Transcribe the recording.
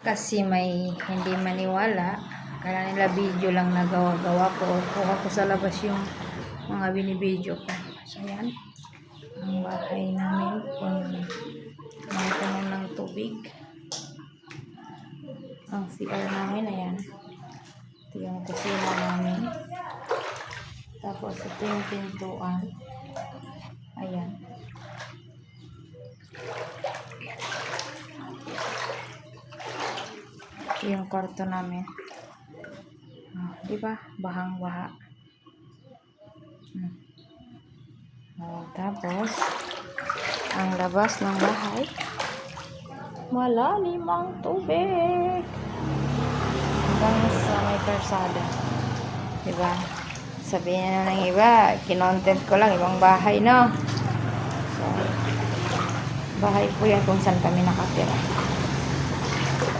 Kasi may hindi maniwala, kaya nila video lang nagawa-gawa ko o kuha ko sa labas yung mga binibideo ko. So yan, ang bahay namin kung may puno ng tubig. Ang CR namin, ayan. Ito yung kusina namin. Tapos ito yung pintuan. Ayan. Ito yung kwarto namin. Di ba? Bahang-baha. Tapos, ang labas ng bahay, malalim ang tubig. Hanggang sa may karsada. Diba? Sabihin na ng iba, kinontent ko lang, ibang bahay, no? So, bahay po yan kung saan kami nakatira.